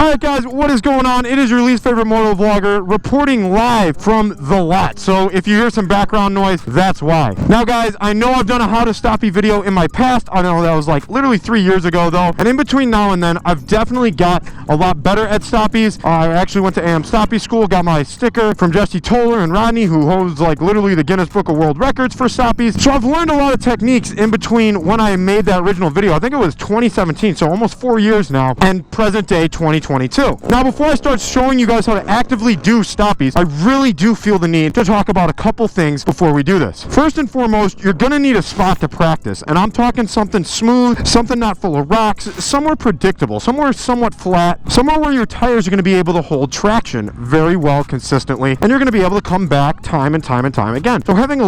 Alright guys, what is going on? It is your least favorite moto vlogger reporting live from the lot. So if you hear some background noise, that's why. Now guys, I know I've done a how to stoppie video in my past. I know that was like literally 3 years ago though. And in between now and then, I've definitely got a lot better at stoppies. I actually went to AM Stoppie School, got my sticker from Jesse Toller and Rodney, who holds like literally the Guinness Book of World Records for stoppies. So I've learned a lot of techniques in between when I made that original video. I think it was 2017, so almost 4 years now, and present day 2022. Now before I start showing you guys how to actively do stoppies, I really do feel the need to talk about a couple things before we do this. First and foremost, you're gonna need a spot to practice, and I'm talking something smooth, something not full of rocks, somewhere predictable, somewhere somewhat flat, somewhere where your tires are gonna be able to hold traction very well consistently, and you're gonna be able to come back time and time and time again. So having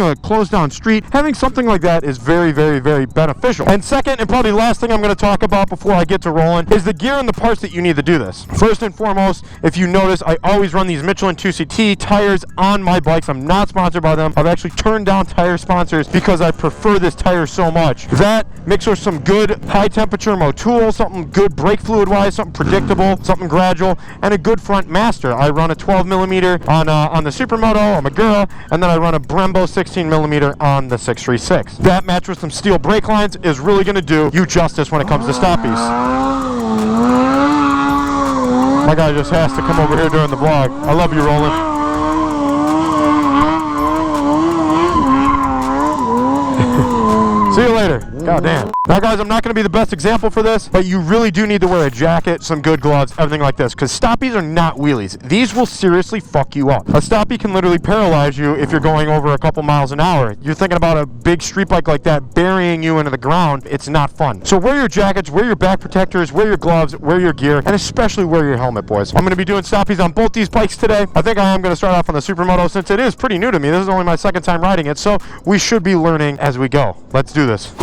a closed down street, having something like that is very, very, very beneficial. And second, and probably last thing I'm gonna talk about before I get to rolling, is the gear and the parts that you need to do this. First and foremost, if you notice, I always run these Michelin 2CT tires on my bikes. I'm not sponsored by them. I've actually turned down tire sponsors because I prefer this tire so much. That mixed with some good high temperature Motul, something good brake fluid wise, something predictable, something gradual, and a good front master. I run a 12 millimeter on the Supermoto, on Magura, and then I run a Brembo 16 millimeter on the 636. That matched with some steel brake lines is really going to do you justice when it comes to stoppies. My guy just has to come over here during the vlog. I love you, Roland. See you later. God damn. Now guys, I'm not going to be the best example for this, but you really do need to wear a jacket, some good gloves, everything like this, because stoppies are not wheelies. These will seriously fuck you up. A stoppie can literally paralyze you if you're going over a couple miles an hour. You're thinking about a big street bike like that burying you into the ground. It's not fun. So wear your jackets, wear your back protectors, wear your gloves, wear your gear, and especially wear your helmet, boys. I'm going to be doing stoppies on both these bikes today. I think I am going to start off on the Supermoto since it is pretty new to me. This is only my second time riding it, so we should be learning as we go. Let's do this.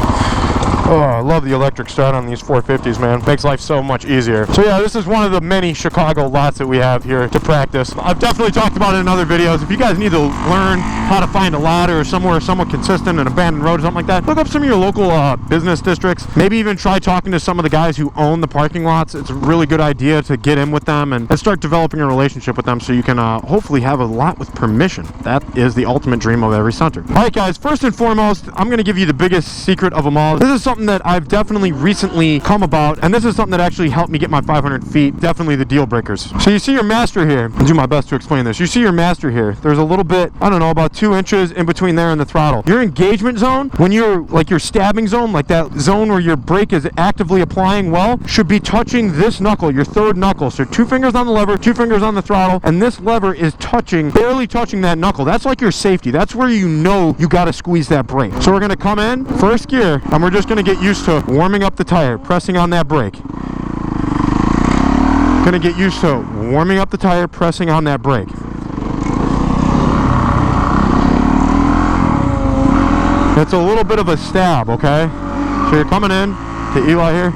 Oh, I love the electric start on these 450s, man. Makes life so much easier. So yeah, this is one of the many Chicago lots that we have here to practice. I've definitely talked about it in other videos. If you guys need to learn how to find a lot or somewhere somewhat consistent, an abandoned road or something like that, look up some of your local business districts. Maybe even try talking to some of the guys who own the parking lots. It's a really good idea to get in with them and start developing a relationship with them so you can hopefully have a lot with permission. That is the ultimate dream of every stunter. All right, guys, first and foremost, I'm going to give you the biggest secret of them all. This is something that I've definitely recently come about, and this is something that actually helped me get my 500 feet. Definitely the deal breakers. So you see your master here. I'll do my best to explain this. You see your master here. There's a little bit, I don't know, about 2 inches in between there and the throttle. Your engagement zone, when you're like your stabbing zone, like that zone where your brake is actively applying well, should be touching this knuckle, your third knuckle. So 2 fingers on the lever, 2 fingers on the throttle, and this lever is touching, barely touching that knuckle. That's like your safety. That's where you know you got to squeeze that brake. So we're going to come in first gear, and we're just going to get used to warming up the tire, pressing on that brake. Gonna get used to warming up the tire, pressing on that brake. It's a little bit of a stab, okay? So you're coming in to Eli here,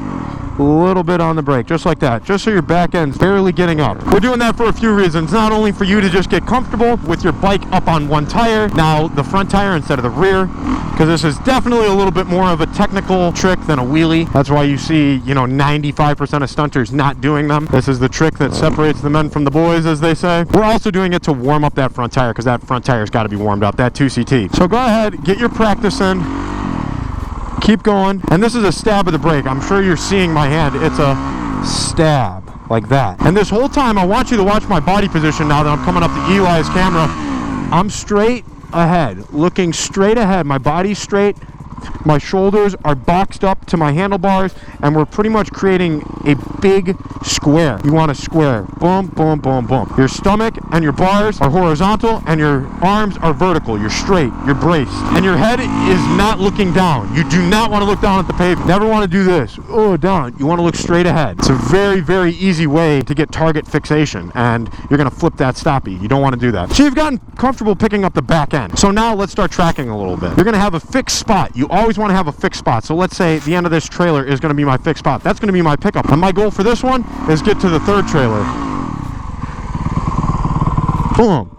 a little bit on the brake, just like that, just so your back end's barely getting up. We're doing that for a few reasons. Not only for you to just get comfortable with your bike up on one tire, now the front tire instead of the rear, because this is definitely a little bit more of a technical trick than a wheelie. That's why you see, 95% of stunters not doing them. This is the trick that separates the men from the boys, as they say. We're also doing it to warm up that front tire, because that front tire's got to be warmed up, that 2CT. So go ahead, get your practice in. Keep going. And this is a stab of the brake. I'm sure you're seeing my hand. It's a stab like that. And this whole time, I want you to watch my body position now that I'm coming up to Eli's camera. I'm straight ahead, looking straight ahead. My body's straight. My shoulders are boxed up to my handlebars, and we're pretty much creating a big square. You want a square. Boom, boom, boom, boom. Your stomach and your bars are horizontal, and your arms are vertical. You're straight. You're braced. And your head is not looking down. You do not want to look down at the pavement. Never want to do this. Oh, down. You want to look straight ahead. It's a very, very easy way to get target fixation, and you're going to flip that stoppie. You don't want to do that. So you've gotten comfortable picking up the back end. So now let's start tracking a little bit. You're going to have a fixed spot. You always want to have a fixed spot. So let's say the end of this trailer is going to be my fixed spot. That's going to be my pickup. And my goal for this one is get to the third trailer. Boom.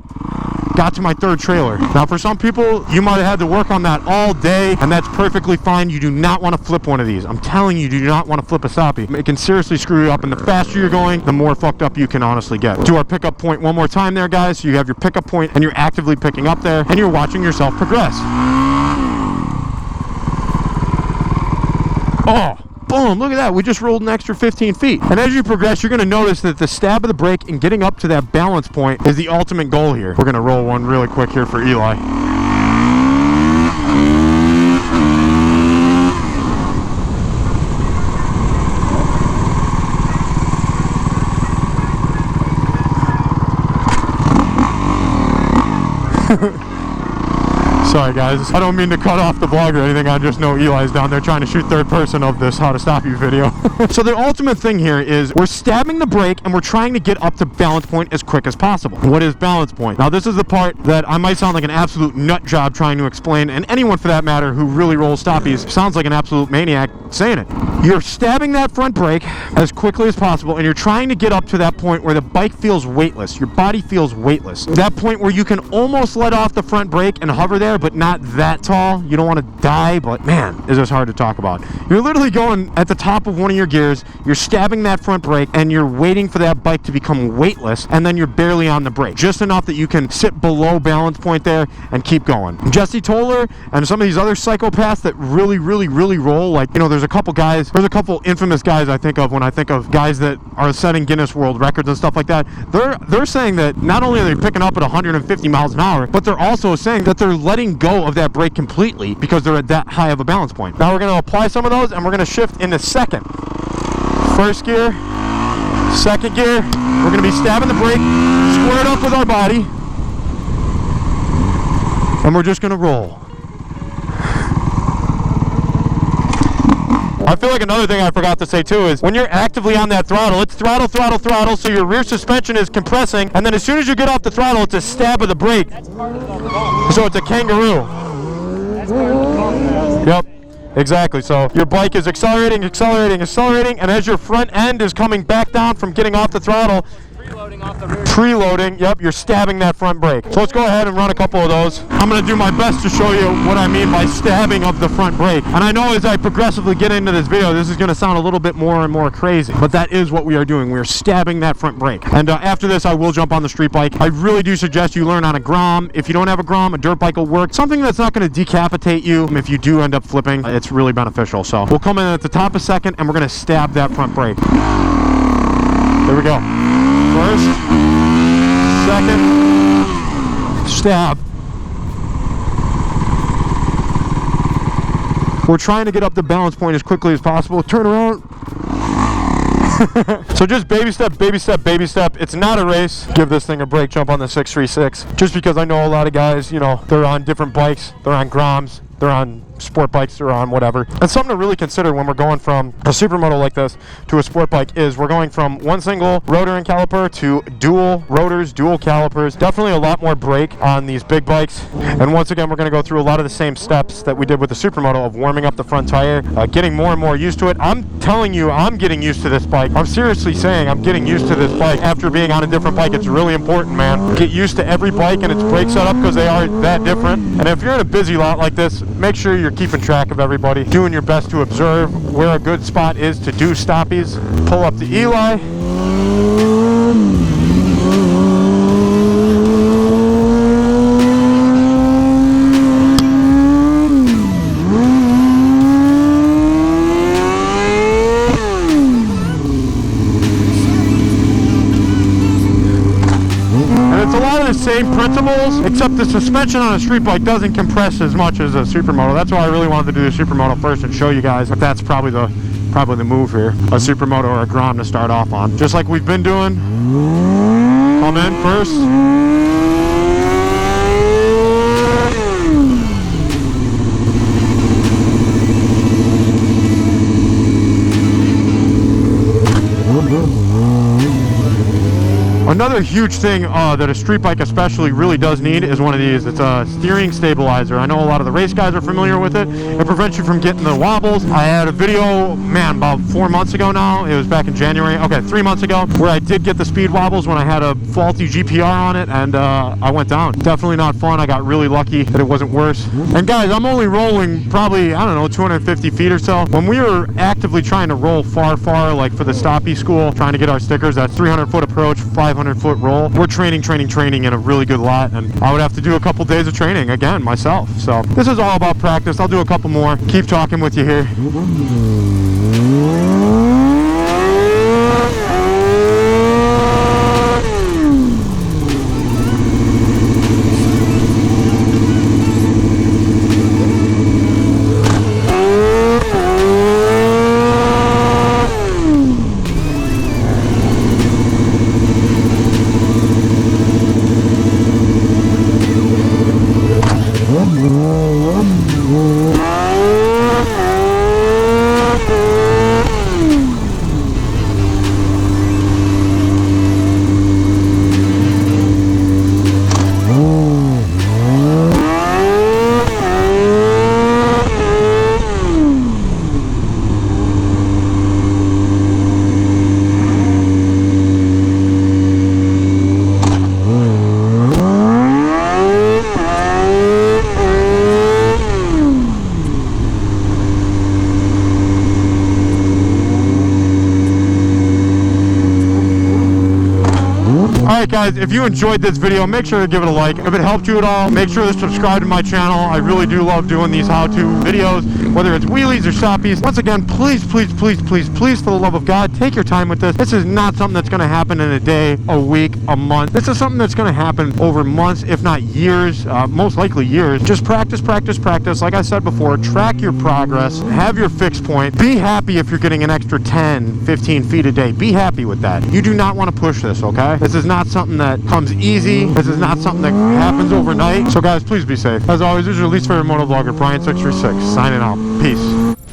got to my third trailer. Now for some people, you might have had to work on that all day, and that's perfectly fine. You do not want to flip one of these. I'm telling you, do not want to flip a stoppie. It can seriously screw you up, and the faster you're going, the more fucked up you can honestly get. Do our pickup point one more time there, guys. So you have your pickup point, and you're actively picking up there, and you're watching yourself progress. Oh, boom, look at that. We just rolled an extra 15 feet. And as you progress, you're going to notice that the stab of the brake and getting up to that balance point is the ultimate goal here. We're going to roll one really quick here for Eli. Sorry guys, I don't mean to cut off the vlog or anything. I just know Eli's down there trying to shoot third person of this how to stop you video. So the ultimate thing here is we're stabbing the brake and we're trying to get up to balance point as quick as possible. What is balance point? Now this is the part that I might sound like an absolute nut job trying to explain, and anyone for that matter who really rolls stoppies sounds like an absolute maniac saying it. You're stabbing that front brake as quickly as possible, and you're trying to get up to that point where the bike feels weightless. Your body feels weightless. That point where you can almost let off the front brake and hover there, but not that tall. You don't want to die, but man, is this hard to talk about. You're literally going at the top of one of your gears, you're stabbing that front brake, and you're waiting for that bike to become weightless, and then you're barely on the brake. Just enough that you can sit below balance point there and keep going. Jesse Toller and some of these other psychopaths that really roll, like, you know, there's a couple infamous guys I think of when I think of guys that are setting Guinness World Records and stuff like that. They're saying that not only are they picking up at 150 miles an hour, but they're also saying that they're letting go of that brake completely because they're at that high of a balance point. Now we're going to apply some of those, and we're going to shift into second. First gear, second gear, we're going to be stabbing the brake squared up with our body, and we're just going to roll. I feel like another thing I forgot to say too is when you're actively on that throttle, it's throttle, so your rear suspension is compressing, and then as soon as you get off the throttle, it's a stab of the brake. So it's a kangaroo. Yep, exactly. So your bike is accelerating, and as your front end is coming back down from getting off the throttle, preloading, yep, you're stabbing that front brake. So let's go ahead and run a couple of those. I'm going to do my best to show you what I mean by stabbing of the front brake. And I know as I progressively get into this video, this is going to sound a little bit more and more crazy, but that is what we are doing. We are stabbing that front brake. And after this, I will jump on the street bike. I really do suggest you learn on a Grom. If you don't have a Grom, a dirt bike will work. Something that's not going to decapitate you if you do end up flipping. It's really beneficial. So we'll come in at the top of second, and we're going to stab that front brake. There we go. First, second, stab. We're trying to get up the balance point as quickly as possible. Turn around. So just baby step. It's not a race. Give this thing a break. Jump on the 636. Just because I know a lot of guys, you know, they're on different bikes. They're on Groms. They're on sport bikes, they're on whatever. And something to really consider when we're going from a supermoto like this to a sport bike is we're going from one single rotor and caliper to dual rotors, dual calipers. Definitely a lot more brake on these big bikes. And once again, we're going to go through a lot of the same steps that we did with the supermoto of warming up the front tire, getting more and more used to it. I'm telling you, I'm getting used to this bike. I'm seriously saying I'm getting used to this bike. After being on a different bike, it's really important, man. Get used to every bike and its brake setup because they are that different. And if you're in a busy lot like this, make sure you're keeping track of everybody, doing your best to observe where a good spot is to do stoppies. Pull up the Eli. Same principles, except the suspension on a street bike doesn't compress as much as a supermoto. That's why I really wanted to do the supermoto first and show you guys that that's probably the move here. A supermoto or a Grom to start off on. Just like we've been doing. Come in first. Another huge thing that a street bike especially really does need is one of these. It's a steering stabilizer. I know a lot of the race guys are familiar with it. It prevents you from getting the wobbles. I had a video, man, about 4 months ago now. It was back in January. Okay, 3 months ago, where I did get the speed wobbles when I had a faulty GPR on it, and I went down. Definitely not fun. I got really lucky that it wasn't worse. And guys, I'm only rolling probably, I don't know, 250 feet or so. When we were actively trying to roll far, like for the Stoppie school, trying to get our stickers, that 300-foot approach, 500-foot roll, we're training in a really good lot, and I would have to do a couple days of training again myself. So this is all about practice. I'll do a couple more. Keep talking with you here. Alright guys, if you enjoyed this video, make sure to give it a like. If it helped you at all, make sure to subscribe to my channel. I really do love doing these how-to videos, whether it's wheelies or stoppies. Once again, please, for the love of God, take your time with this. This is not something that's going to happen in a day, a week, a month. This is something that's going to happen over months, if not years, most likely years. Just practice. Like I said before, track your progress, have your fixed point. Be happy if you're getting an extra 10, 15 feet a day. Be happy with that. You do not want to push this, okay? This is not something that comes easy. This is not something that happens overnight. So guys, please be safe. As always, this is your least favorite motovlogger, Brian636, signing out. Peace.